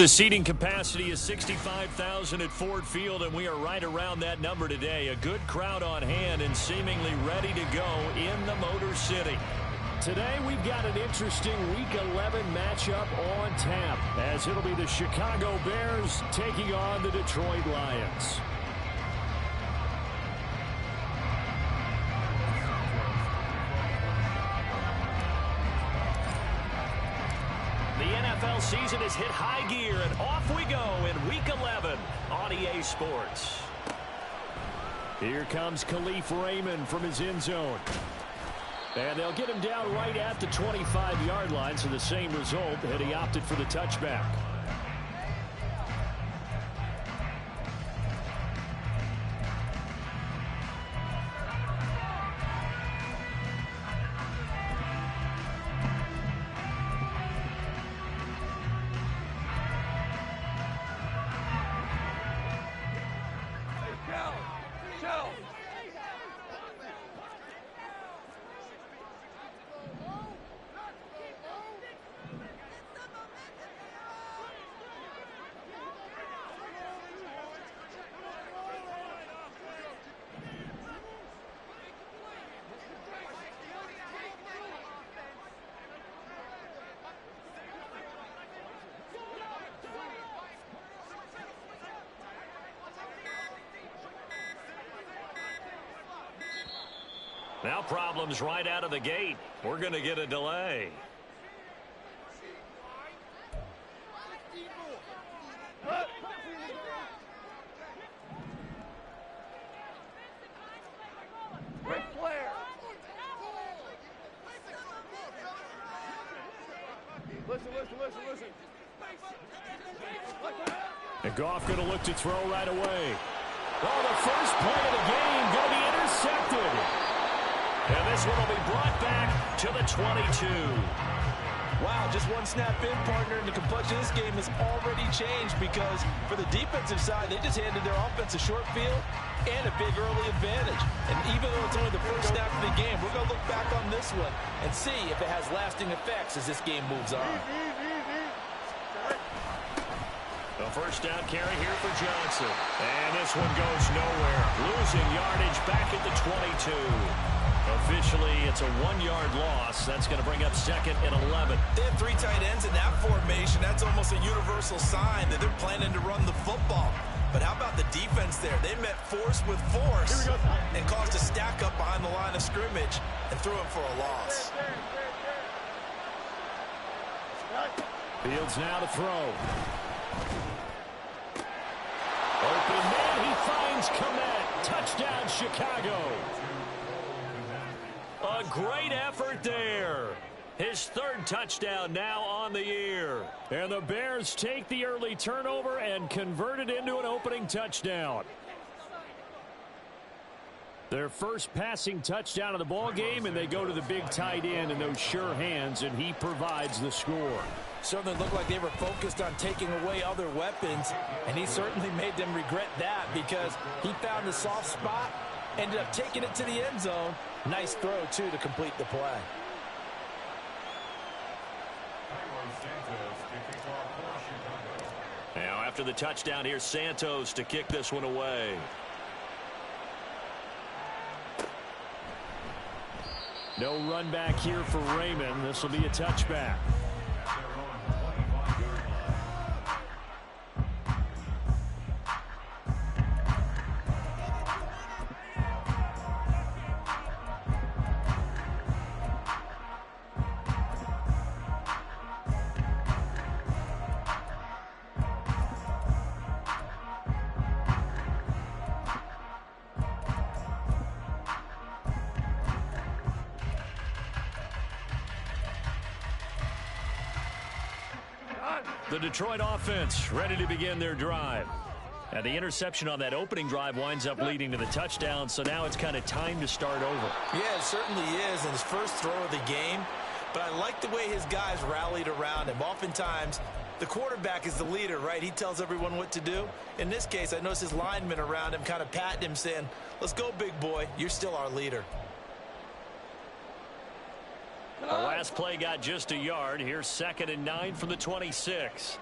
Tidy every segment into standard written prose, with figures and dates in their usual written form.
The seating capacity is 65,000 at Ford Field, and we are right around that number today. A good crowd on hand and seemingly ready to go in the Motor City. Today we've got an interesting Week 11 matchup on tap, as it'll be the Chicago Bears taking on the Detroit Lions. The NFL season has hit high gear, and off we go in Week 11 on EA Sports. Here comes Khalif Raymond from his end zone. And they'll get him down right at the 25-yard line, so the same result had he opted for the touchback. Now problems right out of the gate. We're going to get a delay. Listen. And Goff going to look to throw right away. Oh, the first play of the game going to be intercepted. And this one will be brought back to the 22. Wow, just one snap in, partner, and the complexion of this game has already changed because for the defensive side, they just handed their offense a short field and a big early advantage. And even though it's only the first snap of the game, we're going to look back on this one and see if it has lasting effects as this game moves on. The first down carry here for Johnson. And this one goes nowhere. Losing yardage back at the 22. Officially, it's a 1-yard loss. That's going to bring up second and 11. They have 3 tight ends in that formation. That's almost a universal sign that they're planning to run the football. But how about the defense there? They met force with force and caused a stack up behind the line of scrimmage and threw it for a loss. Fields now to throw. Open man, he finds Kmet. Touchdown, Chicago. A great effort there. His third touchdown now on the year. And the Bears take the early turnover and convert it into an opening touchdown. Their first passing touchdown of the ball game, and they go to the big tight end in those sure hands, and he provides the score. Certainly looked like they were focused on taking away other weapons, and he certainly made them regret that because he found the soft spot, ended up taking it to the end zone. Nice throw, too, to complete the play. Now, after the touchdown, here's Santos to kick this one away. No run back here for Raymond. This will be a touchback. The Detroit offense ready to begin their drive. And the interception on that opening drive winds up leading to the touchdown, so now it's kind of time to start over. Yeah, it certainly is in his first throw of the game. But I like the way his guys rallied around him. Oftentimes, the quarterback is the leader, right? He tells everyone what to do. In this case, I noticed his linemen around him kind of patting him, saying, "Let's go, big boy. You're still our leader." The last play got just a yard. Here's 2nd and 9 from the 26.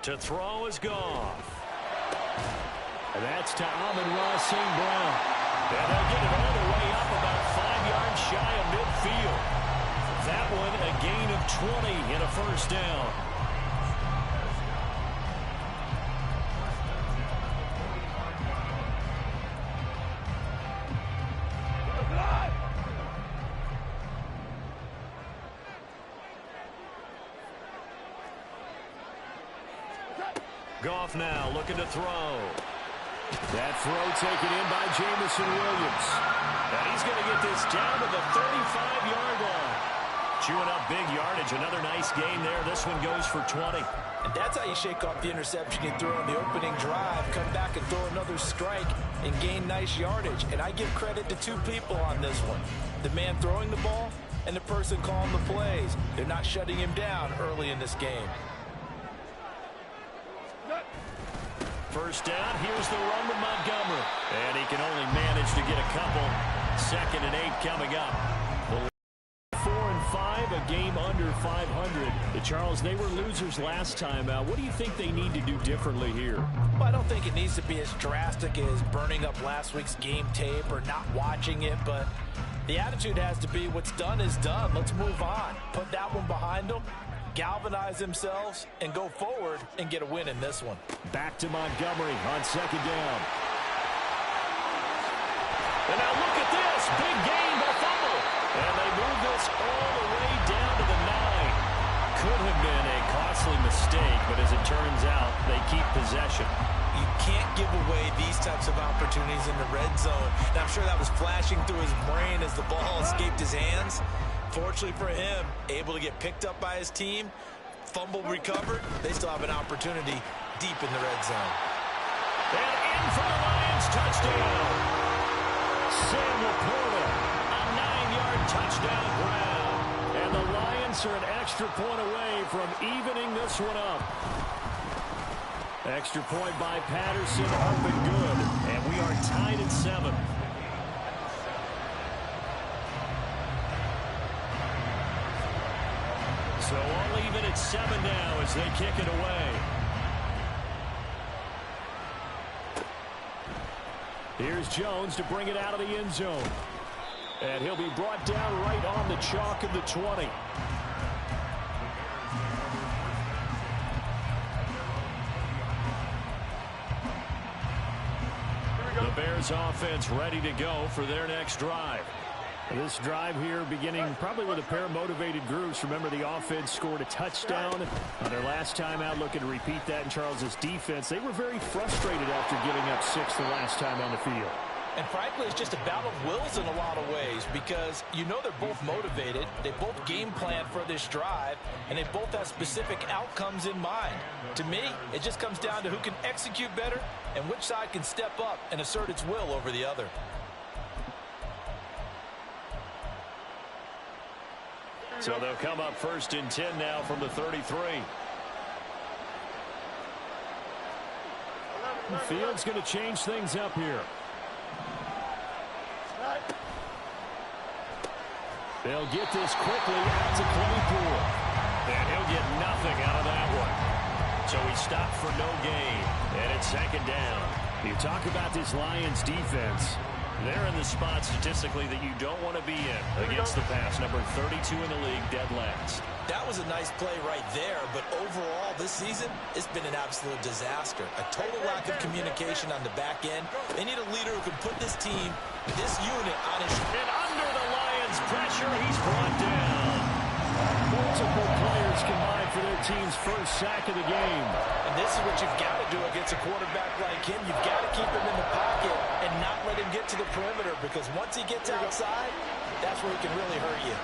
To throw is Goff. And that's to Amon-Ra St. Brown. And they'll get it all the way up about 5 yards shy of midfield. That one a gain of 20 and a first down. Goff now looking to throw. That throw taken in by Jameson Williams. And he's going to get this down to the 35-yard line. Chewing up big yardage. Another nice gain there. This one goes for 20. And that's how you shake off the interception you threw on the opening drive. Come back and throw another strike and gain nice yardage. And I give credit to two people on this one. The man throwing the ball and the person calling the plays. They're not shutting him down early in this game. First down, here's the run with Montgomery. And he can only manage to get a couple. 2nd and 8 coming up. 4-5, a game under 500. Charles, they were losers last time. What do you think they need to do differently here? Well, I don't think it needs to be as drastic as burning up last week's game tape or not watching it, but the attitude has to be what's done is done. Let's move on. Put that one behind them. Galvanize themselves and go forward and get a win in this one. Back to Montgomery on 2nd down. And now look at this. Big gain by fumble. And they move this all the way down to the 9. Could have been a costly mistake, but as it turns out, they keep possession. You can't give away these types of opportunities in the red zone. And I'm sure that was flashing through his brain as the ball escaped his hands. Fortunately for him, able to get picked up by his team, fumble recovered, they still have an opportunity deep in the red zone. And in for the Lions, touchdown. Sam Laporta, a 9-yard touchdown grab. And the Lions are an extra point away from evening this one up. Extra point by Patterson, up and good. And we are tied at 7. So all even at 7 now as they kick it away. Here's Jones to bring it out of the end zone. And he'll be brought down right on the chalk of the 20. The Bears offense ready to go for their next drive. This drive here beginning probably with a pair of motivated groups. Remember, the offense scored a touchdown on their last time out. Looking to repeat that in Charles's defense. They were very frustrated after giving up 6 the last time on the field. And frankly, it's just a battle of wills in a lot of ways because you know they're both motivated. They both game plan for this drive, and they both have specific outcomes in mind. To me, it just comes down to who can execute better and which side can step up and assert its will over the other. So they'll come up 1st and 10 now from the 33. The field's going to change things up here. They'll get this quickly out to Claypool. And he'll get nothing out of that one. So he stopped for no gain. And it's 2nd down. You talk about this Lions defense. They're in the spot statistically that you don't want to be in against the pass. Number 32 in the league, dead last. That was a nice play right there, but overall this season, it's been an absolute disaster. A total lack of communication on the back end. They need a leader who can put this team, this unit on his... And under the Lions' pressure, he's brought down. Multiple players combined for their team's first sack of the game. And this is what you've got to do against a quarterback like him. You've got to keep him in the pocket and not let him get to the perimeter, because once he gets outside, that's where he can really hurt you.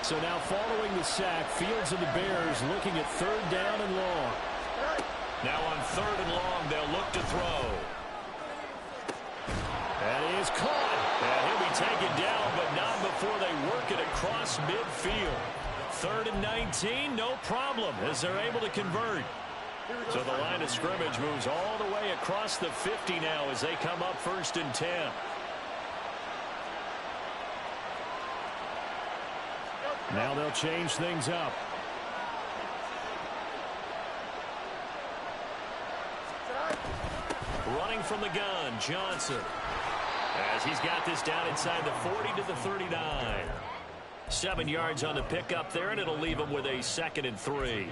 So now following the sack, Fields and the Bears looking at 3rd down and long. Now on 3rd and long, they'll look to throw. That is caught. And he'll be taken down, but not before they work it across midfield. 3rd and 19, no problem, as they're able to convert. So the line of scrimmage moves all the way across the 50 now as they come up 1st and 10. Now they'll change things up. Running from the gun, Johnson. As he's got this down inside the 40 to the 39. 7 yards on the pickup there, and it'll leave him with a 2nd and 3.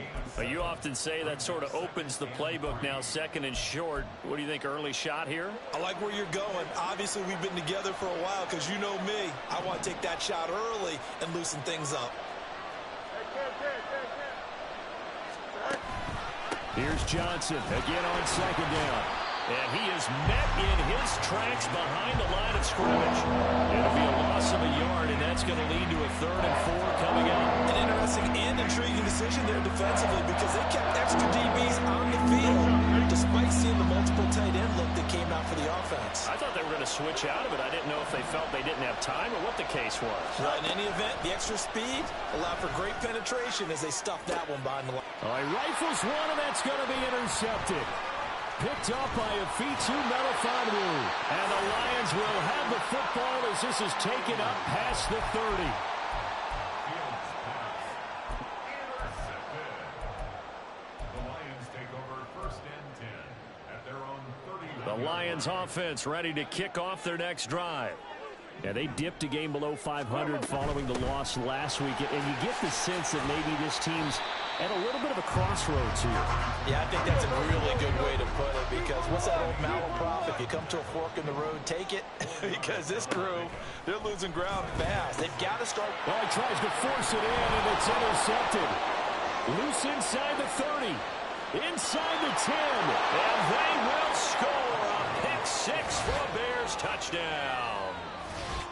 You often say that sort of opens the playbook now, 2nd and short. What do you think, early shot here? I like where you're going. Obviously, we've been together for a while because you know me. I want to take that shot early and loosen things up. Here's Johnson again on 2nd down. And he is met in his tracks behind the line of scrimmage. It'll be a loss of a yard, and that's going to lead to a 3rd and 4 coming up. An interesting and intriguing decision there defensively because they kept extra DBs on the field despite seeing the multiple tight end look that came out for the offense. I thought they were going to switch out of it. I didn't know if they felt they didn't have time or what the case was. Well, in any event, the extra speed allowed for great penetration as they stuffed that one behind the line. All right, rifles one, and that's going to be intercepted. Picked up by Afitu Melifonwu. And the Lions will have the football as this is taken up past the 30. The Lions offense ready to kick off their next drive. Yeah, they dipped a game below 500 following the loss last week, and you get the sense that maybe this team's at a little bit of a crossroads here. Yeah, I think that's a really good way to put it because what's that old malaprop? If you come to a fork in the road, take it. Because this crew, they're losing ground fast. They've got to start. Well, he tries to force it in, and it's intercepted. Loose inside the 30. Inside the 10. And they will score a pick 6 for a Bears touchdown.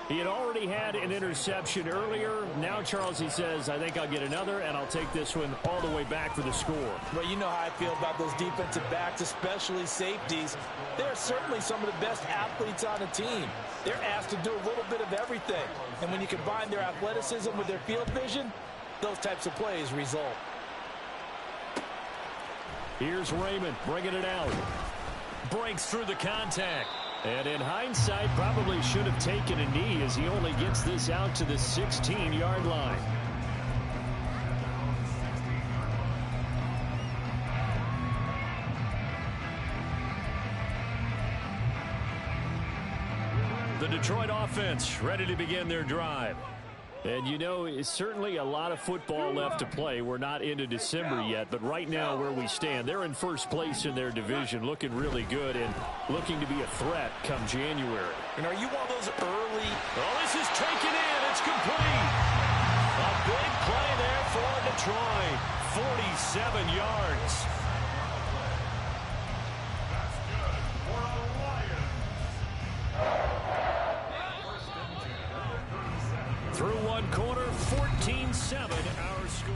He had already had an interception earlier. Now, Charles, he says, I think I'll get another, and I'll take this one all the way back for the score. Well, you know how I feel about those defensive backs, especially safeties. They're certainly some of the best athletes on the team. They're asked to do a little bit of everything. And when you combine their athleticism with their field vision, those types of plays result. Here's Raymond bringing it out. Breaks through the contact. And in hindsight, probably should have taken a knee as he only gets this out to the 16-yard line. The Detroit offense ready to begin their drive. And, you know, it's certainly a lot of football left to play. We're not into December yet, but right now where we stand, they're in first place in their division, looking really good and looking to be a threat come January. And are you one of those early? Oh, this is taken in. It's complete. A big play there for Detroit. 47 yards. Through one quarter, 14-7 our score.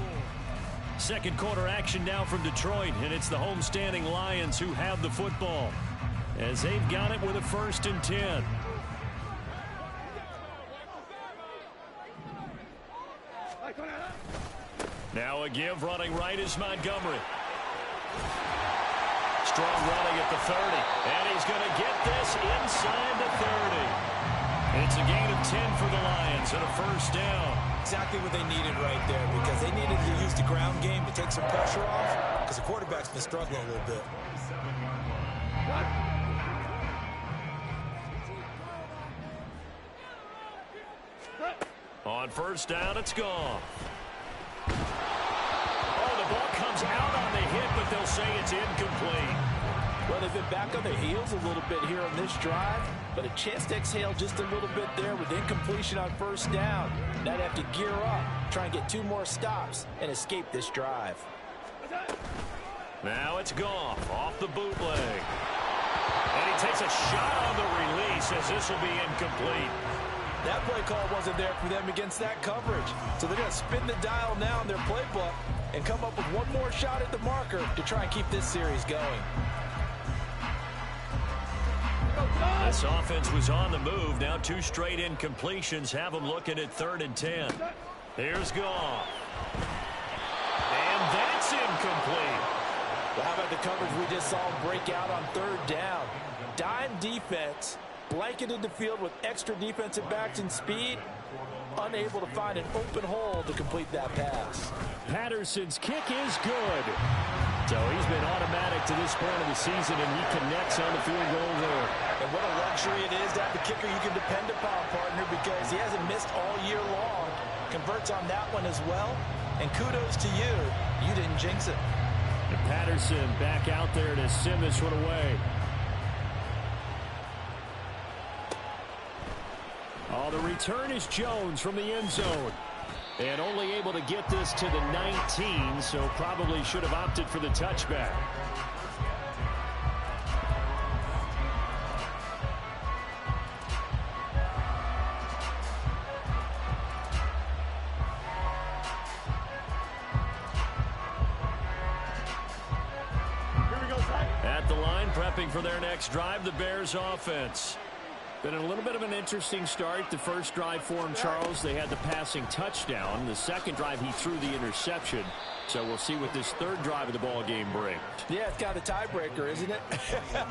Second quarter action now from Detroit, and it's the homestanding Lions who have the football as they've got it with a 1st and 10. Now a give running right is Montgomery. Strong running at the 30, and he's going to get this inside the 30. It's a gain of 10 for the Lions and a 1st down. Exactly what they needed right there because they needed to use the ground game to take some pressure off because the quarterback's been struggling a little bit. On 1st down, it's gone. Oh, the ball comes out on the hit, but they'll say it's incomplete. Well, they've been back on their heels a little bit here on this drive, but a chance to exhale just a little bit there with incompletion on 1st down. Now they have to gear up, try and get 2 more stops, and escape this drive. Now it's Goff off the bootleg. And he takes a shot on the release as this will be incomplete. That play call wasn't there for them against that coverage. So they're going to spin the dial now in their playbook and come up with one more shot at the marker to try and keep this series going. This offense was on the move. Now 2 straight incompletions have them looking at 3rd and 10. Here's Goff. And that's incomplete. Well, how about the coverage we just saw him break out on 3rd down? Dime defense, blanketed the field with extra defensive backs and speed, unable to find an open hole to complete that pass. Patterson's kick is good. So he's been automatic to this point of the season, and he connects on the field goal there. And what a luxury it is to have a kicker you can depend upon, partner, because he hasn't missed all year long. Converts on that one as well. And kudos to you. You didn't jinx it. And Patterson back out there to send this one away. Oh, the return is Jones from the end zone. And only able to get this to the 19, so probably should have opted for the touchback. At the line, prepping for their next drive, the Bears offense. Been a little bit of an interesting start. The first drive for him, Charles, they had the passing touchdown. The second drive, he threw the interception. So we'll see what this third drive of the ball game brings. Yeah, it's kind of a tiebreaker, isn't it?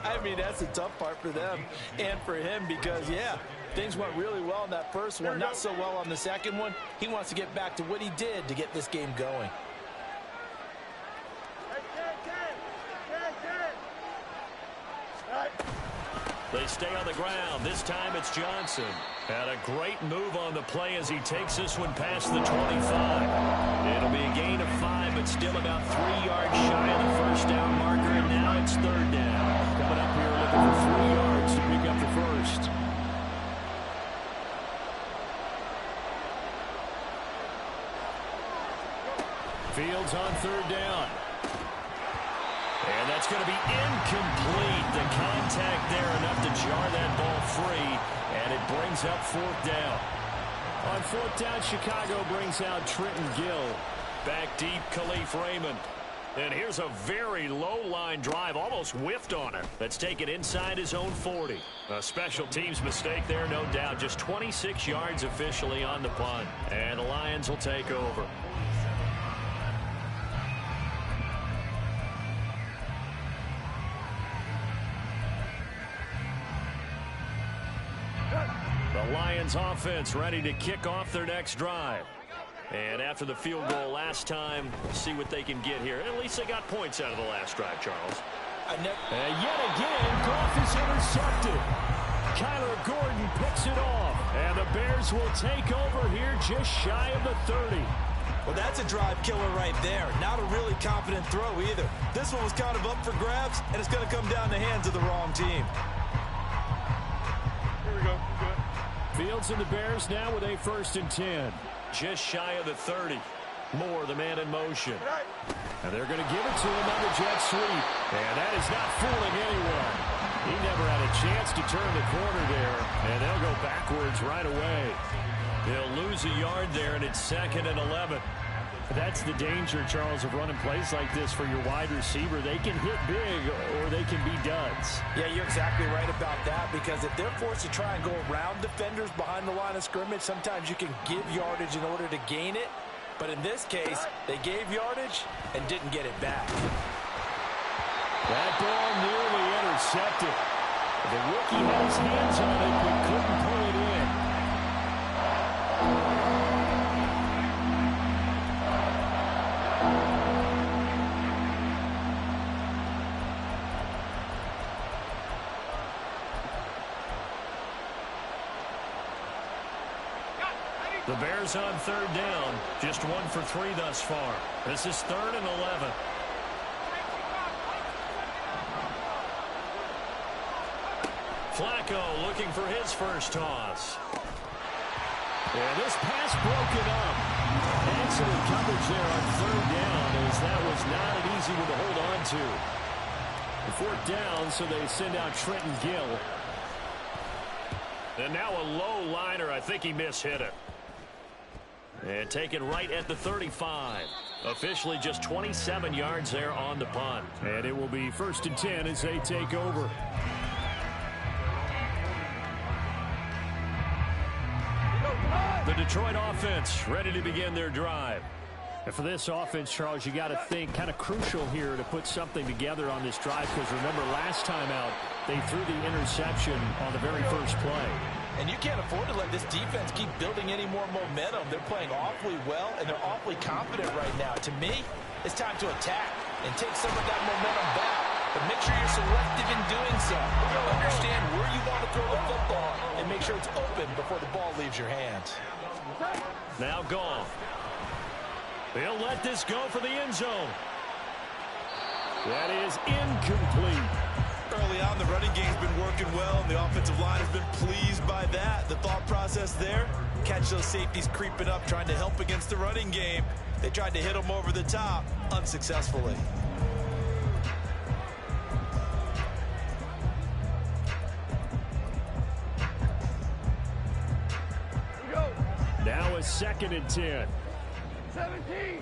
I mean, that's the tough part for them and for him because, yeah, things went really well in that first one, not so well on the second one. He wants to get back to what he did to get this game going. They stay on the ground. This time it's Johnson. Had a great move on the play as he takes this one past the 25. It'll be a gain of 5, but still about 3 yards shy of the first down marker, and now it's third down. Coming up here looking for 3 yards to pick up the first. Fields on third down. And that's going to be incomplete. The contact there enough to jar that ball free, and it brings up fourth down. On fourth down, Chicago brings out Trenton Gill. Back deep, Khalif Raymond. And here's a very low-line drive, almost whiffed on it. That's taken inside his own 40. A special teams mistake there, no doubt. Just 26 yards officially on the punt. And the Lions will take over. The Lions offense ready to kick off their next drive. And after the field goal last time, see what they can get here. At least they got points out of the last drive, Charles. And yet again, Goff is intercepted. Kyler Gordon picks it off. And the Bears will take over here just shy of the 30. Well, that's a drive killer right there. Not a really confident throw either. This one was kind of up for grabs, and it's going to come down the hands of the wrong team. Here we go. Good. Fields and the Bears now with a 1st and 10. Just shy of the 30. Moore, the man in motion. And they're going to give it to him on the jet sweep. And that is not fooling anyone. He never had a chance to turn the corner there. And they'll go backwards right away. They'll lose a yard there, and it's 2nd and 11. That's the danger, Charles, of running plays like this for your wide receiver. They can hit big or they can be duds. Yeah, you're exactly right about that because if they're forced to try and go around defenders behind the line of scrimmage, sometimes you can give yardage in order to gain it. But in this case, they gave yardage and didn't get it back. That ball nearly intercepted. The rookie had his hands on it but couldn't pull it in. The Bears on third down. Just 1 for 3 thus far. This is 3rd and 11. Flacco looking for his first toss. And this pass broken up. Excellent coverage there on third down as that was not an easy one to hold on to. The 4th down, so they send out Trenton Gill. And now a low liner. I think he mishit it. And taken right at the 35. Officially just 27 yards there on the punt. And it will be 1st and 10 as they take over. The Detroit offense ready to begin their drive. And for this offense, Charles, you got to think kind of crucial here to put something together on this drive because remember last time out they threw the interception on the very first play. And you can't afford to let this defense keep building any more momentum. They're playing awfully well, and they're awfully confident right now. To me, it's time to attack. and take some of that momentum back. But make sure you're selective in doing so. Understand where you want to throw the football and make sure it's open before the ball leaves your hands. Now Goff. They'll let this go for the end zone. That is incomplete. Early on, the running game's been working well, and the offensive line has been pleased by that. The thought process there, catch those safeties creeping up, trying to help against the running game. They tried to hit them over the top, unsuccessfully. Now a 2nd and 10. 17.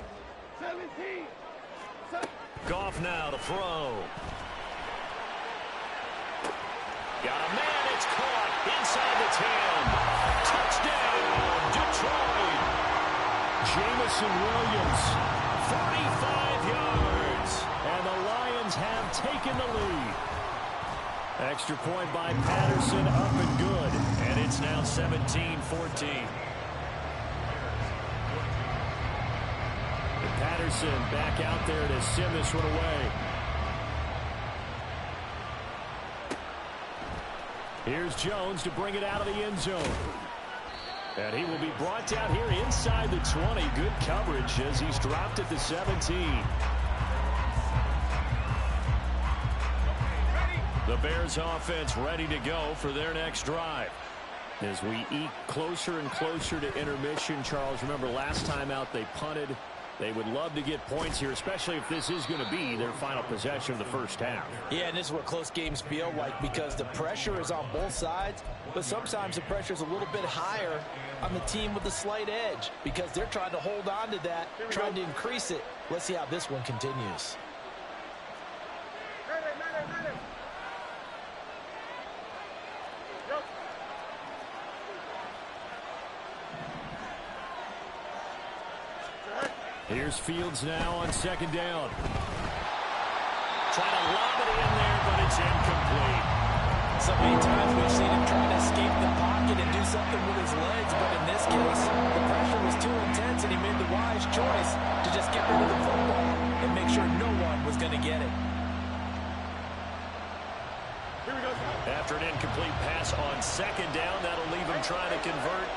Goff now to throw. Got a man, it's caught inside the 10. Touchdown, Detroit. Jamison Williams, 45 yards. And the Lions have taken the lead. Extra point by Patterson, up and good. And it's now 17-14. Patterson back out there to send this one away. Here's Jones to bring it out of the end zone. And he will be brought down here inside the 20. Good coverage as he's dropped at the 17. The Bears offense ready to go for their next drive. As we eke closer and closer to intermission, Charles, remember last time out they punted. They would love to get points here, especially if this is going to be their final possession of the first half. Yeah, and this is what close games feel like because the pressure is on both sides, but sometimes the pressure is a little bit higher on the team with the slight edge because they're trying to hold on to that, trying to increase it. Let's see how this one continues. Here's Fields now on 2nd down. Trying to lob it in there, but it's incomplete. So many times we've seen him trying to escape the pocket and do something with his legs, but in this case, the pressure was too intense and he made the wise choice to just get rid of the football and make sure no one was going to get it. After an incomplete pass on 2nd down, that'll leave him trying to convert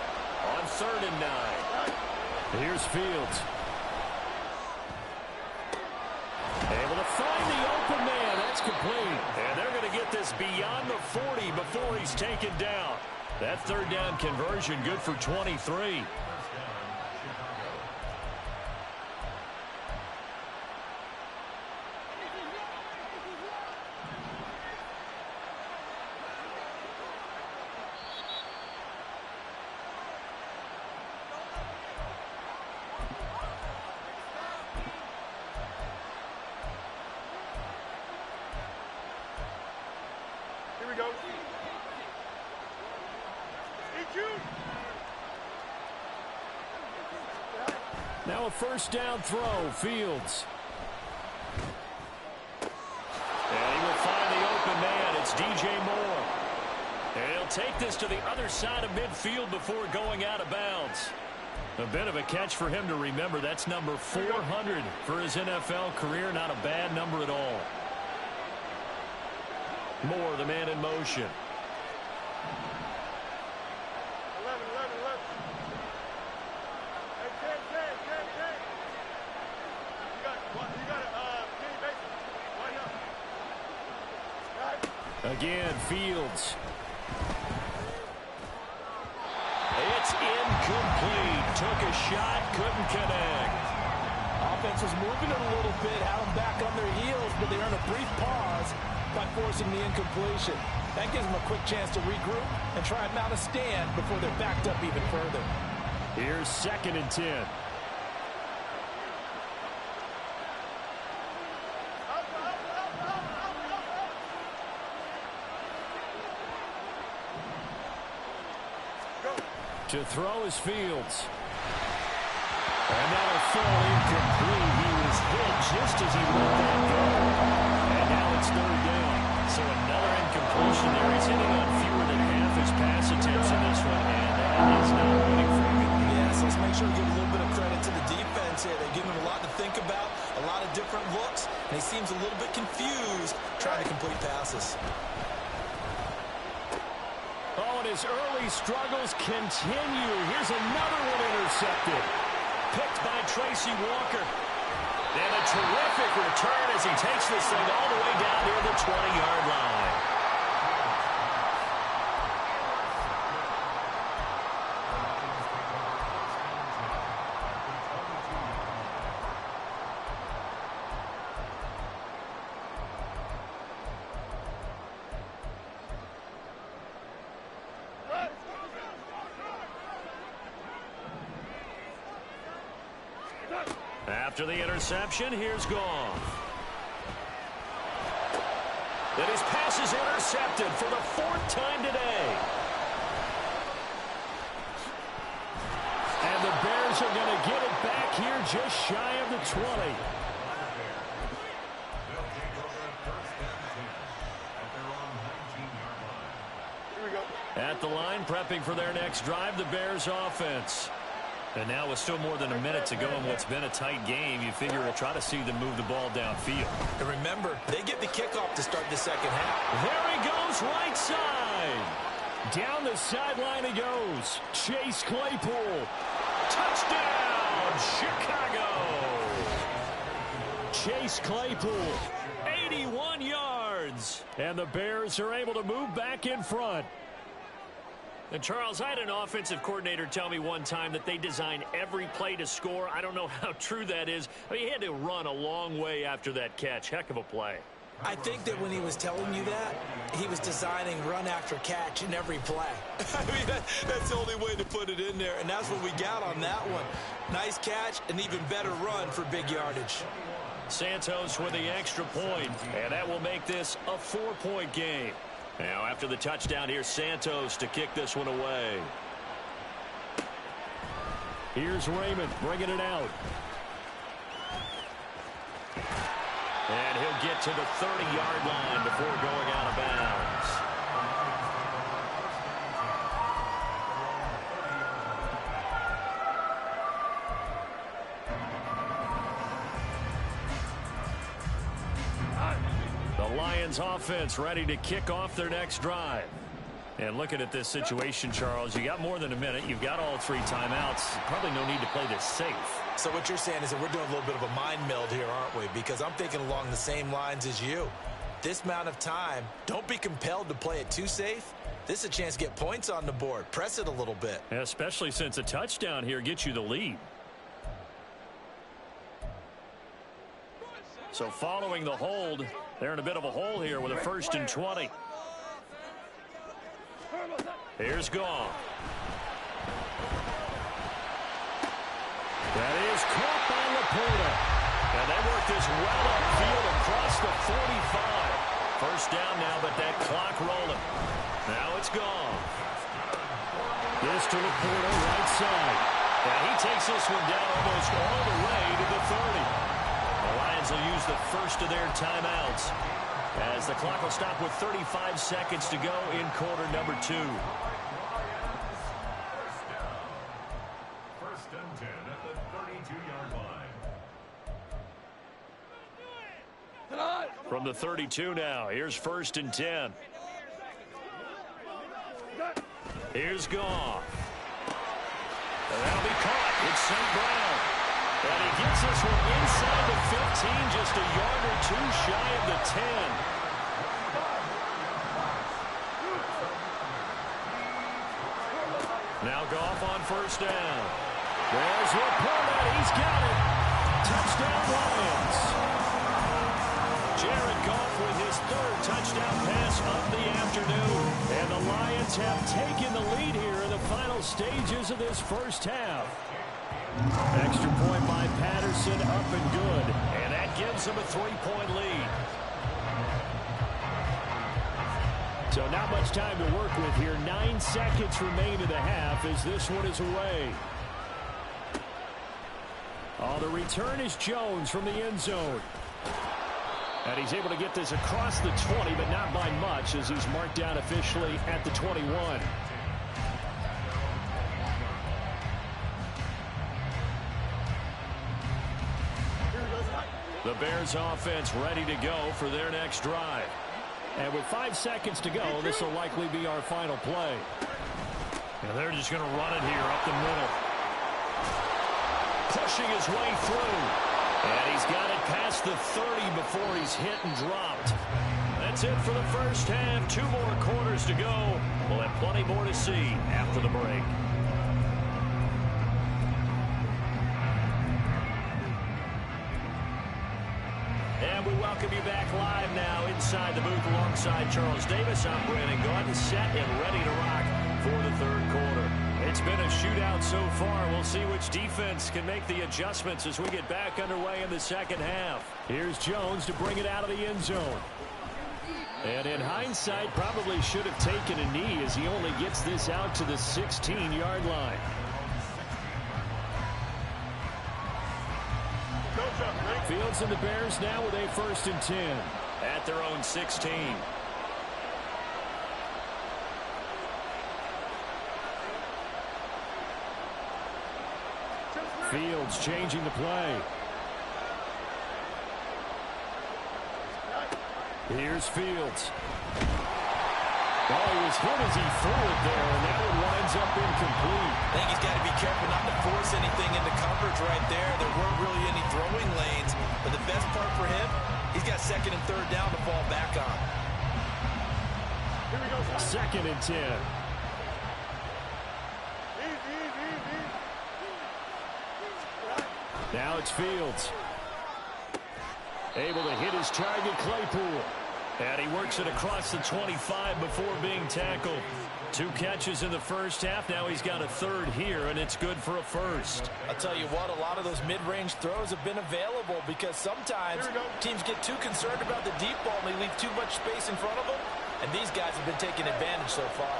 on 3rd and 9. Here's Fields. Able to find the open man. That's complete. And they're going to get this beyond the 40 before he's taken down. That 3rd down conversion good for 23. Here we go. Now a 1st down throw. Fields. And he will find the open man. It's DJ Moore. And he'll take this to the other side of midfield before going out of bounds. A bit of a catch for him to remember. That's number 400 for his NFL career. Not a bad number at all. Moore, the man in motion. 11. Hey, 10. You got it, Kenny Basin. Line up. Again, Fields. It's incomplete. Took a shot, couldn't connect. Offense was moving it a little bit, had them back on their heels, but they earned a brief pause by forcing the incompletion. That gives them a quick chance to regroup and try and mount a stand before they're backed up even further. Here's 2nd and 10. To throw is Fields. And that'll fall incomplete. He was hit just as he let that go. And now it's 3rd down. So another incompletion there. He's hitting on fewer than half his pass attempts in this one, and that is not winning for him. Yeah, so let's make sure to give a little bit of credit to the defense here. They've given him a lot to think about, a lot of different looks. and he seems a little bit confused trying to complete passes. Oh, and his early struggles continue. Here's another one intercepted. Picked by Tracy Walker. And a terrific return as he takes this thing all the way down near the 20-yard line. After the interception, here's Goff. And his pass is intercepted for the 4th time today. And the Bears are going to get it back here just shy of the 20. At the line, prepping for their next drive, the Bears offense. And now with still more than a minute to go in what's been a tight game, you figure we'll try to see them move the ball downfield. And remember, they get the kickoff to start the second half. There he goes, right side. Down the sideline he goes. Chase Claypool. Touchdown, Chicago. Chase Claypool, 81 yards. And the Bears are able to move back in front. And Charles, I had an offensive coordinator tell me one time that they design every play to score. I don't know how true that is. I mean, he had to run a long way after that catch. Heck of a play. I think that when he was telling you that, he was designing run after catch in every play. I mean, that's the only way to put it in there, and that's what we got on that one. Nice catch, an even better run for big yardage. Santos with the extra point, and that will make this a 4-point game. Now, after the touchdown, here's Santos to kick this one away. Here's Raymond bringing it out. And he'll get to the 30-yard line before going out of bounds. The Lions offense ready to kick off their next drive. And looking at this situation, Charles, you got more than a minute. You've got all 3 timeouts. Probably no need to play this safe. So what you're saying is that we're doing a little bit of a mind meld here, aren't we? Because I'm thinking along the same lines as you. This amount of time, don't be compelled to play it too safe. This is a chance to get points on the board. Press it a little bit. Especially since a touchdown here gets you the lead. So following the hold, they're in a bit of a hole here with a 1st and 20. Here's Goff. That is caught by Laporta. And they work this well upfield across the 45. 1st down now, but that clock rolling. Now it's Goff. This to Laporta, right side. And he takes this one down almost all the way to the 30. The Lions will use the first of their timeouts as the clock will stop with 35 seconds to go in quarter number 2. First and 10 at the 32-yard line. From the 32 now, here's 1st and 10. Here's Goff. And that'll be caught. It's St. Brown. And he gets this one inside the 15, just a yard or 2 shy of the 10. Now Goff on 1st down. There's Laporta. He's got it. Touchdown Lions. Jared Goff with his 3rd touchdown pass of the afternoon. And the Lions have taken the lead here in the final stages of this 1st half. Extra point by Patterson, up and good. And that gives them a 3-point lead. So not much time to work with here. 9 seconds remain in the half as this one is away. Oh, the return is Jones from the end zone. And he's able to get this across the 20, but not by much as he's marked down officially at the 21. The Bears offense ready to go for their next drive. And with 5 seconds to go, this will likely be our final play. And they're just going to run it here up the middle. Pushing his way through. And he's got it past the 30 before he's hit and dropped. That's it for the first half. 2 more quarters to go. We'll have plenty more to see after the break. And we welcome you back live now inside the booth alongside Charles Davis. I'm Brandon Gaudin, set and ready to rock for the third quarter. It's been a shootout so far. We'll see which defense can make the adjustments as we get back underway in the second half. Here's Jones to bring it out of the end zone. And in hindsight, probably should have taken a knee as he only gets this out to the 16-yard line. Fields and the Bears now with a 1st and 10. At their own 16. Fields changing the play. Here's Fields. Oh, he was hit as he threw it there, and that one winds up incomplete. I think he's got to be careful not to force anything into coverage right there. There weren't really any throwing lanes, but the best part for him, he's got 2nd and 3rd down to fall back on. Here we go, 2nd and 10. Easy. Now it's Fields. Able to hit his target, Claypool. And he works it across the 25 before being tackled. 2 catches in the first half. Now he's got a 3rd here, and it's good for a 1st. I'll tell you what, a lot of those mid-range throws have been available because sometimes teams get too concerned about the deep ball and they leave too much space in front of them. And these guys have been taking advantage so far.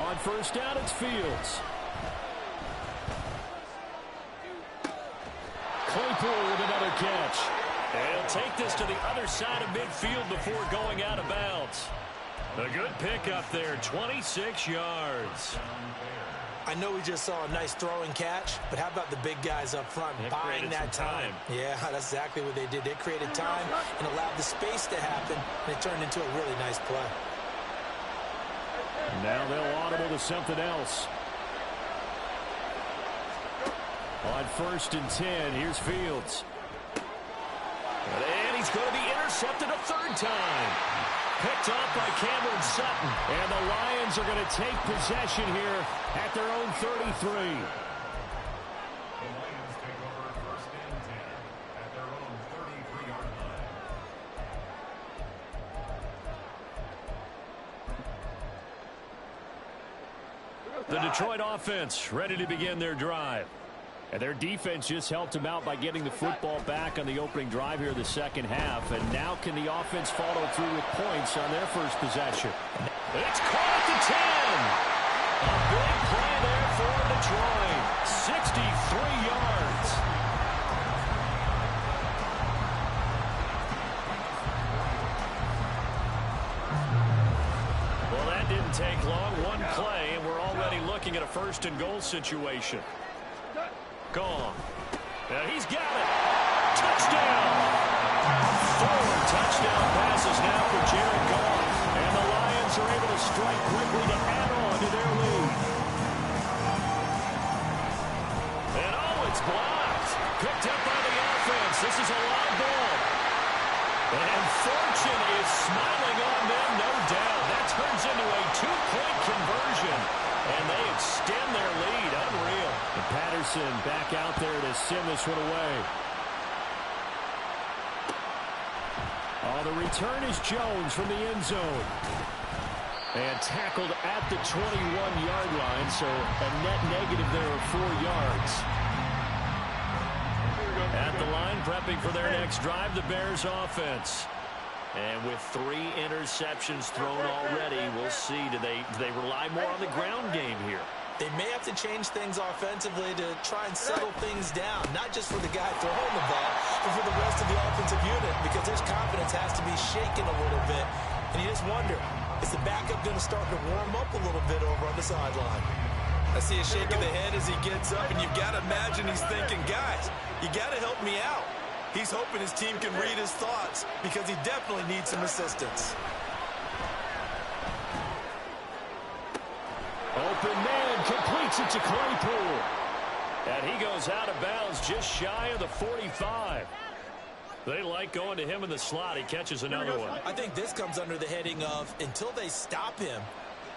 On 1st down, it's Fields. Claypool with another catch. And he'll take this to the other side of midfield before going out of bounds. A good pickup there, 26 yards. I know we just saw a nice throwing catch, but how about the big guys up front buying that time? Yeah, that's exactly what they did. They created time and allowed the space to happen, and it turned into a really nice play. Now they'll audible to something else. On 1st and 10, here's Fields. And he's going to be intercepted a 3rd time. Picked off by Cameron Sutton. And the Lions are going to take possession here at their own 33. The Lions take over 1st and 10 at their own 33-yard line. The Detroit offense ready to begin their drive. And their defense just helped them out by getting the football back on the opening drive here in the second half. And now can the offense follow through with points on their first possession? It's caught at the 10. A big play there for Detroit. 63 yards. Well, that didn't take long. 1 play, and we're already looking at a 1st and goal situation. Gone. He's got it. Touchdown. 4 touchdown passes now for Jared Goff. And the Lions are able to strike quickly to add on to their lead. And it's blocked. Picked up by the offense. This is a live ball. And fortune is smiling on them, no doubt. That turns into a 2-point conversion. And they extend their lead. Unreal. And Patterson back out there to send this one away. Oh, the return is Jones from the end zone. And tackled at the 21-yard line, so a net negative there of 4 yards. At the line, prepping for their next drive, the Bears offense. And with 3 interceptions thrown already, we'll see. Do they rely more on the ground game here? They may have to change things offensively to try and settle things down, not just for the guy throwing the ball, but for the rest of the offensive unit, because his confidence has to be shaken a little bit. And you just wonder, is the backup going to start to warm up a little bit over on the sideline? I see a shake of the head as he gets up, and you've got to imagine he's thinking, guys, you got to help me out. He's hoping his team can read his thoughts because he definitely needs some assistance. Open man completes it to Claypool. And he goes out of bounds just shy of the 45. They like going to him in the slot. He catches another one. I think this comes under the heading of until they stop him,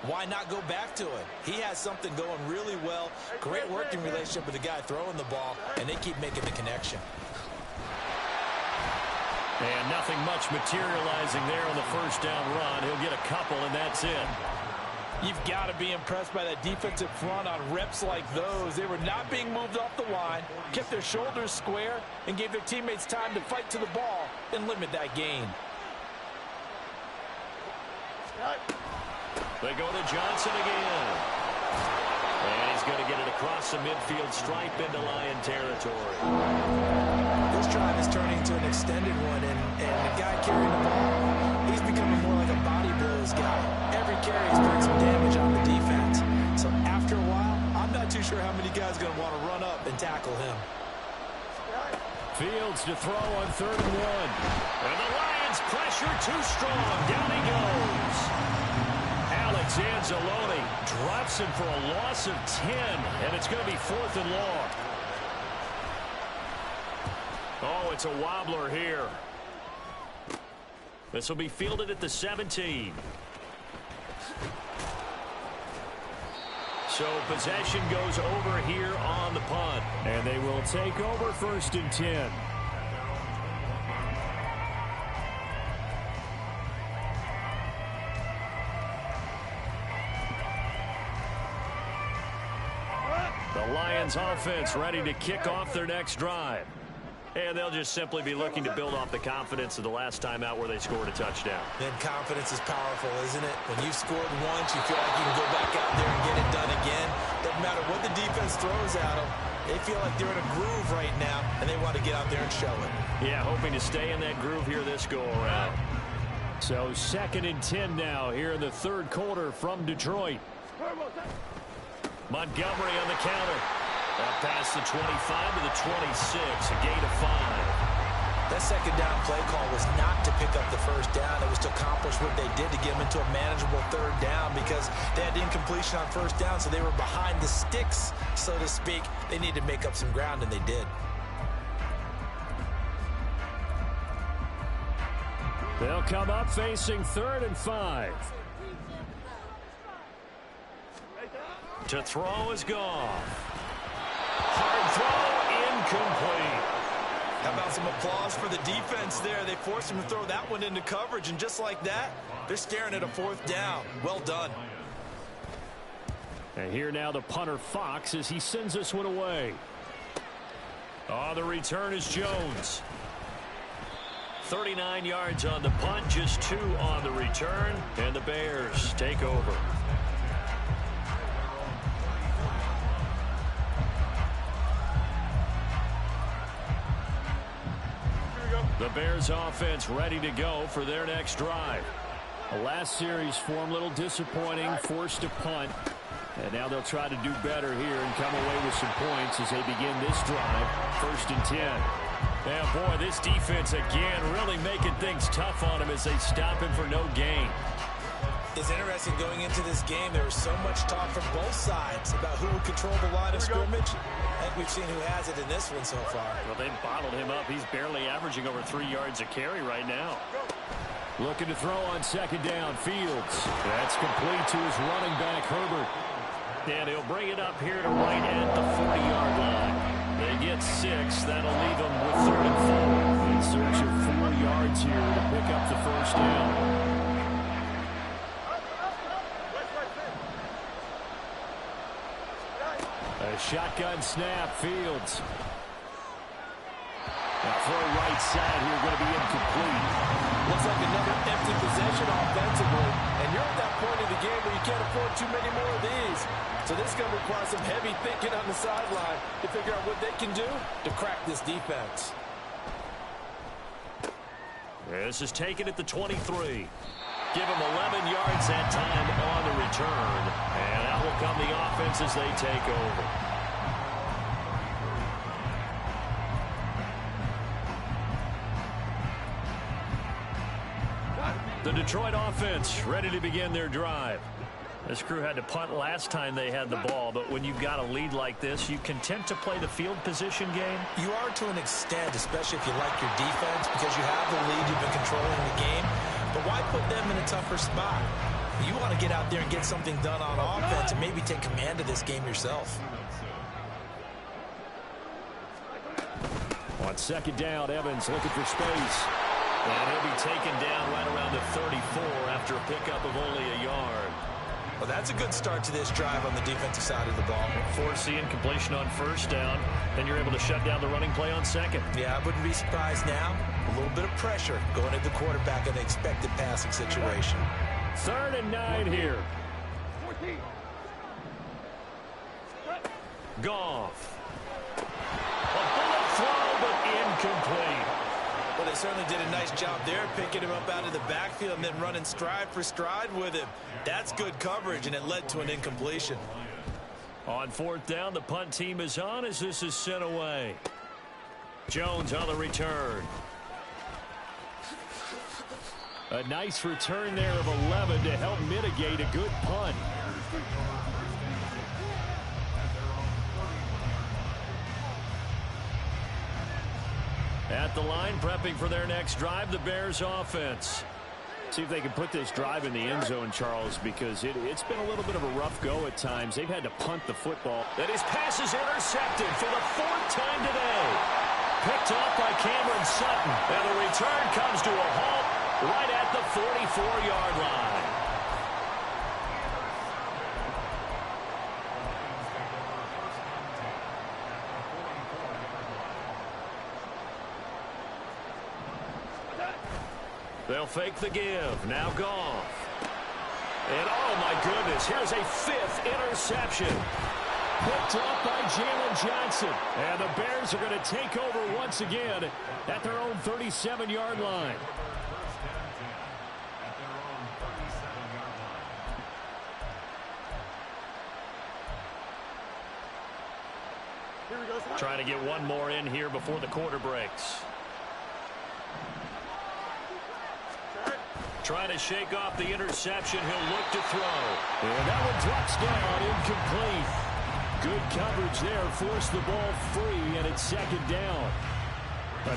why not go back to it? He has something going really well. Great working relationship with the guy throwing the ball, and they keep making the connection. And nothing much materializing there on the first down run. He'll get a couple, and that's it. You've got to be impressed by that defensive front on reps like those. They were not being moved off the line, kept their shoulders square, and gave their teammates time to fight to the ball and limit that gain. They go to Johnson again. And he's going to get it across the midfield stripe into Lion territory. This drive is turning to an extended one, and the guy carrying the ball, he's becoming more like a body blows guy. Every carry is doing some damage on the defense. So after a while, I'm not too sure how many guys are going to want to run up and tackle him. Fields to throw on 3rd and 1. And the Lions pressure too strong. Down he goes. Alex Anzalone drops him for a loss of 10, and it's going to be 4th and long. Oh, it's a wobbler here. This will be fielded at the 17. So possession goes over here on the punt. And they will take over 1st and 10. The Lions offense ready to kick off their next drive. And they'll just simply be looking to build off the confidence of the last time out where they scored a touchdown. Then confidence is powerful, isn't it? When you've scored once, you feel like you can go back out there and get it done again. Doesn't matter what the defense throws at them. They feel like they're in a groove right now, and they want to get out there and show it. Yeah, hoping to stay in that groove here this go-around. So 2nd and 10 now here in the 3rd quarter from Detroit. Montgomery on the counter. Up past the 25 to the 26, a gain of 5. That 2nd down play call was not to pick up the 1st down. It was to accomplish what they did to get them into a manageable 3rd down because they had incompletion on 1st down, so they were behind the sticks, so to speak. They needed to make up some ground, and they did. They'll come up facing 3rd and 5. To throw is Goff. Hard throw, incomplete. How about some applause for the defense there? They forced him to throw that one into coverage, and just like that, they're staring at a 4th down. Well done. And here now the punter Fox as he sends this one away. On the return is Jones. 39 yards on the punt, just 2 on the return, and the Bears take over. The Bears offense ready to go for their next drive. The last series for them, a little disappointing, forced to punt. And now they'll try to do better here and come away with some points as they begin this drive. 1st and 10. And boy, this defense again really making things tough on him as they stop him for no gain. It's interesting going into this game. There was so much talk from both sides about who would control the line of scrimmage. I think we've seen who has it in this one so far. Well, they've bottled him up. He's barely averaging over 3 yards a carry right now. Looking to throw on 2nd down, Fields. That's complete to his running back, Herbert. And he'll bring it up here to right at the 40-yard line. They get 6. That'll leave them with 3rd and 4. In search of 4 yards here to pick up the 1st down. A shotgun snap, Fields. That throw right side here going to be incomplete. Looks like another empty possession offensively. And you're at that point in the game where you can't afford too many more of these. So this is going to require some heavy thinking on the sideline to figure out what they can do to crack this defense. This is taken at the 23. Give him 11 yards that time on the return. And out will come the offense as they take over. The Detroit offense ready to begin their drive. This crew had to punt last time they had the ball, but when you've got a lead like this, you content to play the field position game? You are to an extent, especially if you like your defense, because you have the lead, you've been controlling the game. But why put them in a tougher spot? You want to get out there and get something done on offense and maybe take command of this game yourself. On second down, Evans looking for space. And he'll be taken down right around the 34 after a pickup of only a yard. Well, that's a good start to this drive on the defensive side of the ball. Force the incompletion on first down. Then you're able to shut down the running play on second. Yeah, I wouldn't be surprised now. A little bit of pressure going at the quarterback in an expected passing situation. 3rd and 9 here. 14. Goff. A bullet throw, but incomplete. Well, they certainly did a nice job there, picking him up out of the backfield and then running stride for stride with him. That's good coverage, and it led to an incompletion. On 4th down, the punt team is on as this is sent away. Jones on the return. A nice return there of 11 to help mitigate a good punt. At the line, prepping for their next drive, the Bears offense. See if they can put this drive in the end zone, Charles, because it's been a little bit of a rough go at times. They've had to punt the football. And his pass is intercepted for the 4th time today. Picked off by Cameron Sutton. And the return comes to a halt right at the 44-yard line. They'll fake the give. Now Goff. And oh my goodness, here's a 5th interception. Picked up by Jalen Johnson. And the Bears are going to take over once again at their own 37-yard line. Here we go. Trying to get one more in here before the quarter breaks. Trying to shake off the interception. He'll look to throw. And that one drops down, incomplete. Good coverage there. Forced the ball free, and it's 2nd down.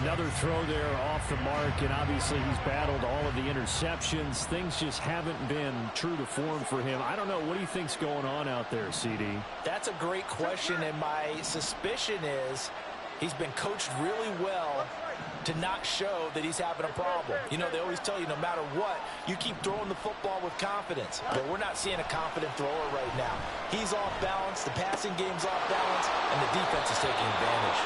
Another throw there off the mark, and obviously he's battled all of the interceptions. Things just haven't been true to form for him. I don't know. What do you think's going on out there, CD? That's a great question, and my suspicion is he's been coached really well to not show that he's having a problem. You know, they always tell you no matter what, you keep throwing the football with confidence. But we're not seeing a confident thrower right now. He's off balance, the passing game's off balance, and the defense is taking advantage.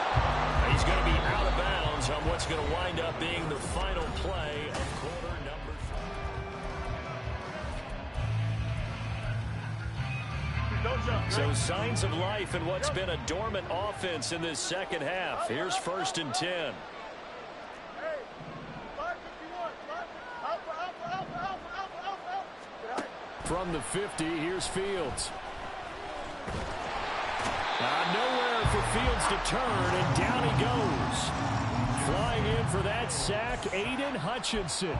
He's going to be out of bounds on what's going to wind up being the final play of quarter number 3. So signs of life in what's been a dormant offense in this second half. Here's 1st and 10. From the 50, here's Fields. Nowhere for Fields to turn, and down he goes. Flying in for that sack, Aiden Hutchinson.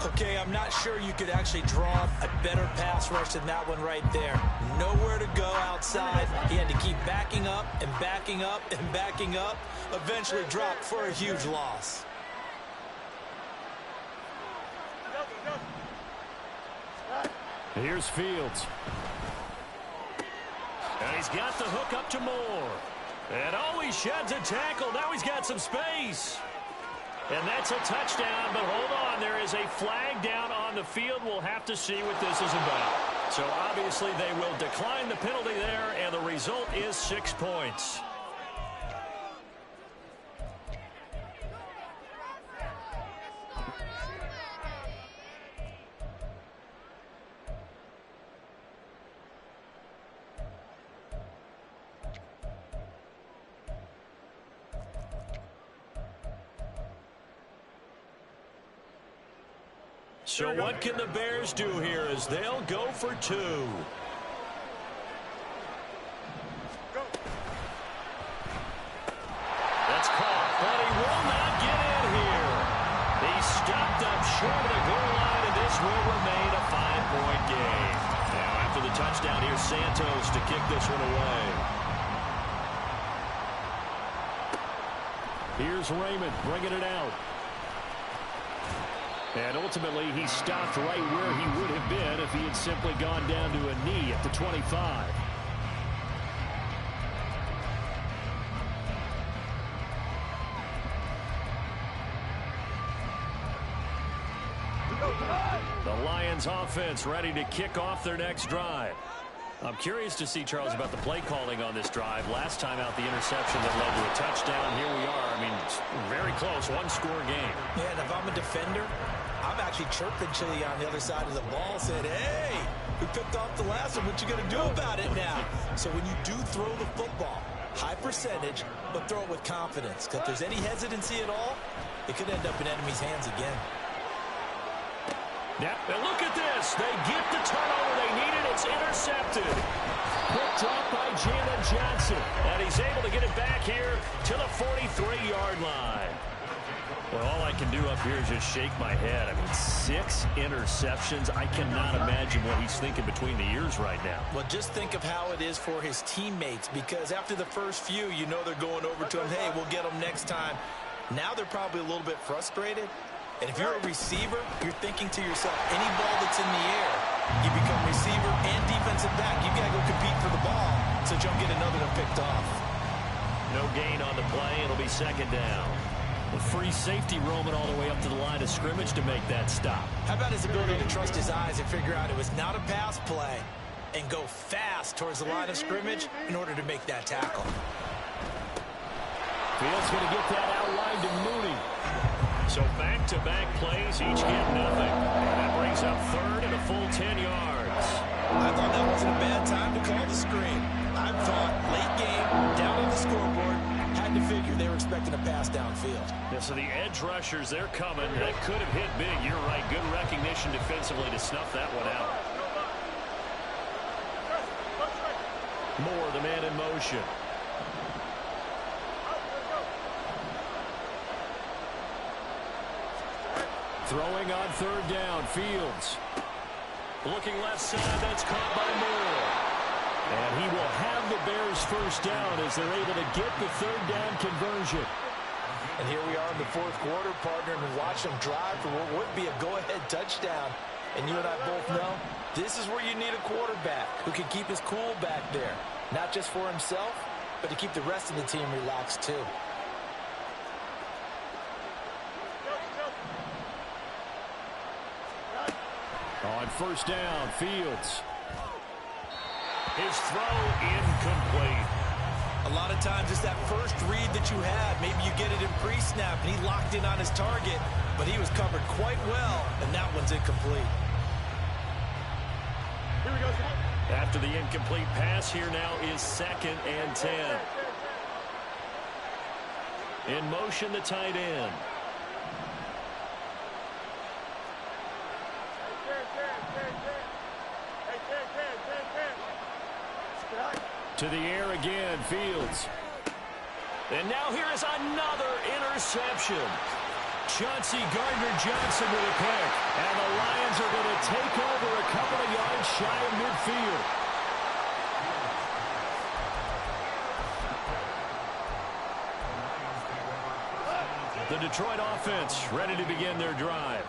Okay, I'm not sure you could actually draw a better pass rush than that one right there. Nowhere to go outside. He had to keep backing up and backing up and backing up. Eventually dropped for a huge loss. Here's Fields. And he's got the hook up to Moore. And oh, he sheds a tackle. Now he's got some space. And that's a touchdown, but hold on. There is a flag down on the field. We'll have to see what this is about. So obviously they will decline the penalty there, and the result is 6 points. So what can the Bears do here as they'll go for 2? That's caught, but he will not get in here. He stopped up short of the goal line, and this will remain a 5-point game. Now after the touchdown, here's Santos to kick this one away. Here's Raymond bringing it out. And ultimately, he stopped right where he would have been if he had simply gone down to a knee at the 25. The Lions offense ready to kick off their next drive. I'm curious to see, Charles, about the play calling on this drive. Last time out, the interception that led to a touchdown. Here we are. I mean, very close, one-score game. Yeah, and if I'm a defender, I'm actually chirping Chili on the other side of the ball, said, hey, we picked off the last one. What you going to do about it now? So when you do throw the football, high percentage, but throw it with confidence. Because if there's any hesitancy at all, it could end up in enemy's hands again. Yep, and look at this. They get the turnover they needed. It's intercepted. Quick drop by Jalen Johnson. And he's able to get it back here to the 43-yard line. Well, all I can do up here is just shake my head. I mean, 6 interceptions. I cannot imagine what he's thinking between the ears right now. Well, just think of how it is for his teammates, because after the first few, you know they're going over to him, hey, we'll get them next time. Now they're probably a little bit frustrated. And if you're a receiver, you're thinking to yourself, any ball that's in the air, you become receiver and defensive back. You've got to go compete for the ball so you don't get another one picked off. No gain on the play. It'll be second down. A free safety roaming all the way up to the line of scrimmage to make that stop. How about his ability to trust his eyes and figure out it was not a pass play and go fast towards the line of scrimmage in order to make that tackle. Fields going to get that outline to Mooney. So back-to-back plays, each get nothing. And that brings up third and a full 10 yards. I thought that wasn't a bad time to call the screen. I thought late game, down on the scoreboard, had to figure they were expecting a pass downfield. Yeah, so the edge rushers, they're coming. That could have hit big. You're right. Good recognition defensively to snuff that one out. Moore, the man in motion. Throwing on third down, Fields. Looking left side, that's caught by Moore. And he will have the Bears first down as they're able to get the third down conversion. And here we are in the fourth quarter, partner, and watch them drive for what would be a go-ahead touchdown. And you and I both know this is where you need a quarterback who can keep his cool back there. Not just for himself, but to keep the rest of the team relaxed too. On first down, Fields. His throw incomplete. A lot of times it's that first read that you had. Maybe you get it in pre-snap, and he locked in on his target, but he was covered quite well, and that one's incomplete. Here we go. After the incomplete pass, here now is 2nd and 10. In motion, the tight end. To the air again, Fields. And now here is another interception. Chauncey Gardner-Johnson with a pick. And the Lions are going to take over a couple of yards shy of midfield. The Detroit offense ready to begin their drive.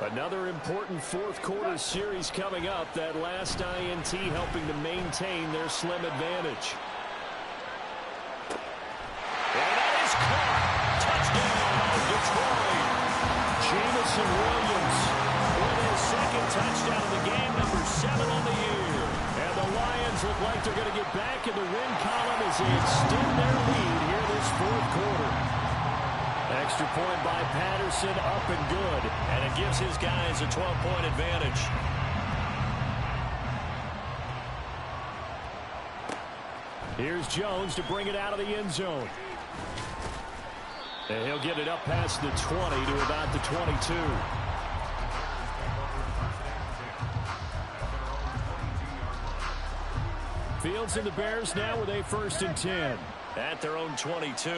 Another important fourth quarter series coming up. That last INT helping to maintain their slim advantage. And that is caught. Touchdown, Detroit. Jameson Williams with his 2nd touchdown of the game, number 7 on the year. And the Lions look like they're going to get back in the win column as they extend their lead here this fourth quarter. Extra point by Patterson, up and good. And it gives his guys a 12-point advantage. Here's Jones to bring it out of the end zone. And he'll get it up past the 20 to about the 22. Fields and the Bears now with a 1st and 10. At their own 22.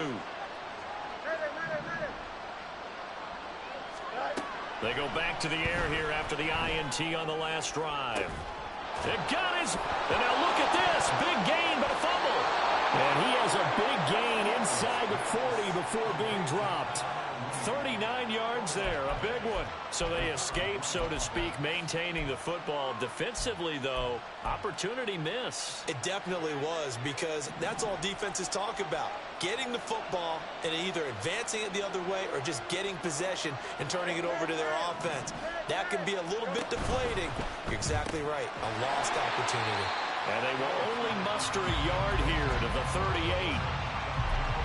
They go back to the air here after the INT on the last drive. It got his, and now look at this. Big gain, but a fumble. And he has a big gain inside the 40 before being dropped. 39 yards there, a big one. So they escape, so to speak, maintaining the football. Defensively, though, opportunity miss. It definitely was, because that's all defenses talk about. Getting the football and either advancing it the other way or just getting possession and turning it over to their offense. That can be a little bit deflating. You're exactly right. A lost opportunity. And they will only muster a yard here to the 38.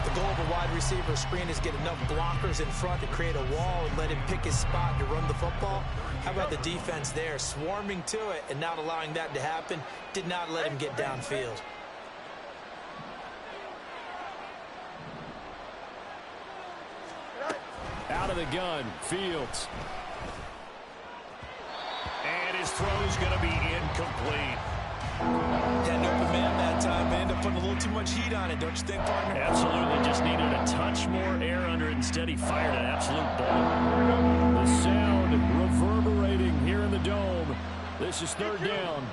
The goal of a wide receiver screen is get enough blockers in front to create a wall and let him pick his spot to run the football. How about the defense there, swarming to it and not allowing that to happen? Did not let him get downfield. Out of the gun, Fields. And his throw's going to be incomplete. Had an open man that time, but ended up putting a little too much heat on it, don't you think, partner? Absolutely, just needed a touch more air under it. Instead, he fired an absolute ball. The sound reverberating here in the dome. This is 3rd down.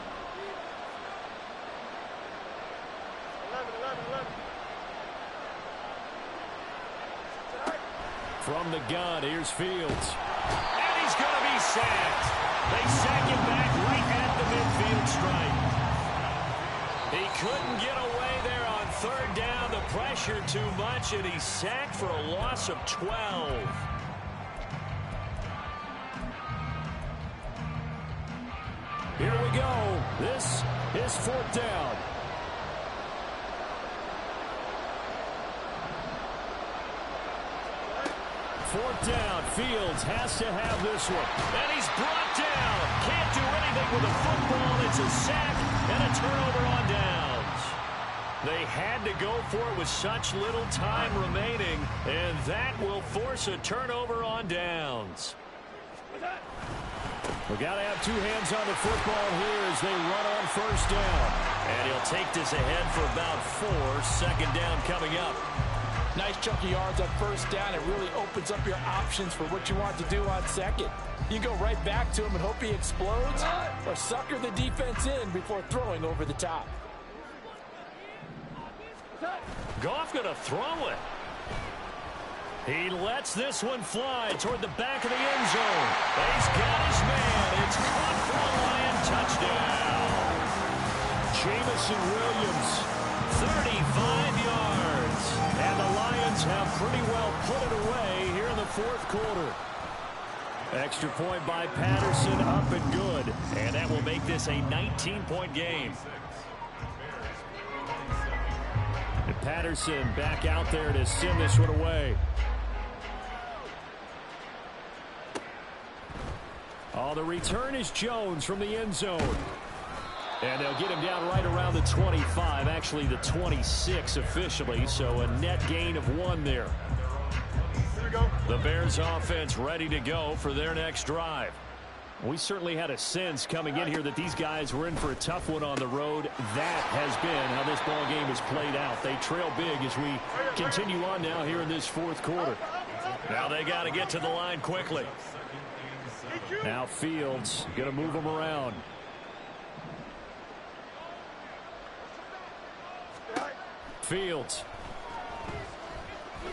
From the gun, here's Fields. And he's going to be sacked. They sack him back right at the midfield stripe. He couldn't get away there on 3rd down. The pressure too much, and he's sacked for a loss of 12. Here we go. This is 4th down. Fourth down. Fields has to have this one. And he's brought down. Can't do anything with the football. It's a sack and a turnover on downs. They had to go for it with such little time remaining, and that will force a turnover on downs. We got to have two hands on the football here as they run on 1st down. And he'll take this ahead for about 4. 2nd down coming up. Nice chunk of yards on 1st down. It really opens up your options for what you want to do on 2nd. You go right back to him and hope he explodes, or sucker the defense in before throwing over the top. Goff going to throw it. He lets this one fly toward the back of the end zone. He's got his man. It's caught for a Lion touchdown. Jamison Williams, 35 yards. And the Lions have pretty well put it away here in the 4th quarter. Extra point by Patterson, up and good. And that will make this a 19-point game. And Patterson back out there to send this one away. Oh, the return is Jones from the end zone. And they'll get him down right around the 25, actually the 26 officially, so a net gain of 1 there. The Bears offense ready to go for their next drive. We certainly had a sense coming in here that these guys were in for a tough one on the road. That has been how this ball game has played out. They trail big as we continue on now here in this 4th quarter. Now they got to get to the line quickly. Now Fields going to move them around. Fields.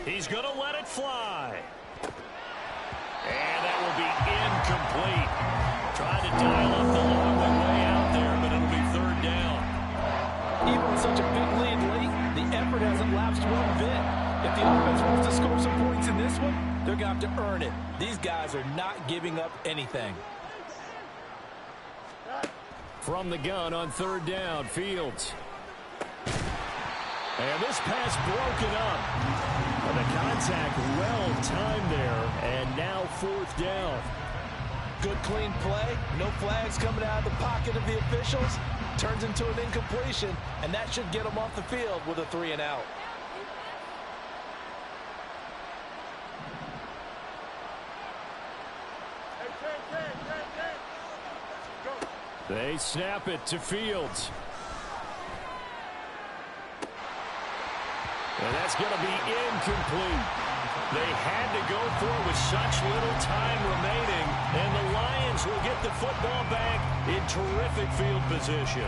He's going to let it fly. And that will be incomplete. Trying to dial up the long way out there, but it'll be 3rd down. Even with such a big lead late, the effort hasn't lapsed one bit. If the offense wants to score some points in this one, they're going to have to earn it. These guys are not giving up anything. From the gun on 3rd down, Fields. And this pass broken up. And the contact well timed there. And now 4th down. Good clean play. No flags coming out of the pocket of the officials. Turns into an incompletion, and that should get them off the field with a 3 and out. They snap it to Fields. And that's going to be incomplete. They had to go for it with such little time remaining, and the Lions will get the football back in terrific field position.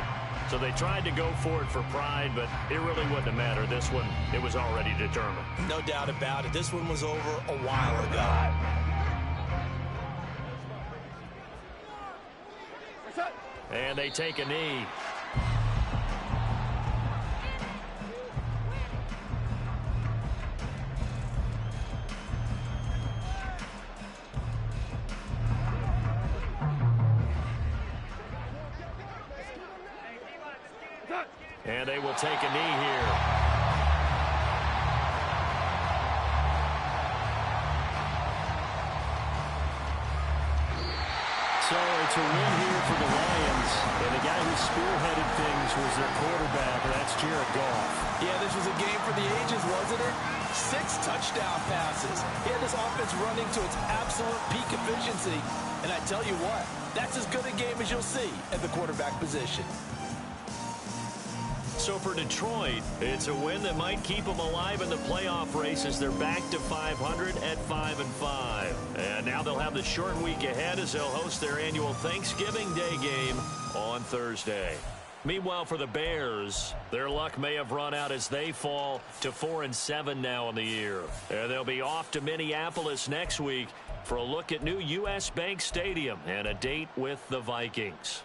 So they tried to go for it for pride, but it really wouldn't have mattered. This one, it was already determined. No doubt about it. This one was over a while ago. And they take a knee. And they will take a knee here. So it's a win here for the Lions. And the guy who spearheaded things was their quarterback. That's Jared Goff. Yeah, this was a game for the ages, wasn't it? 6 touchdown passes. He had this offense running to its absolute peak efficiency. And I tell you what, that's as good a game as you'll see at the quarterback position. So for Detroit, it's a win that might keep them alive in the playoff race as they're back to 500 at 5-5. And now they'll have the short week ahead as they'll host their annual Thanksgiving Day game on Thursday. Meanwhile, for the Bears, their luck may have run out as they fall to 4-7 now in the year. And they'll be off to Minneapolis next week for a look at new U.S. Bank Stadium and a date with the Vikings.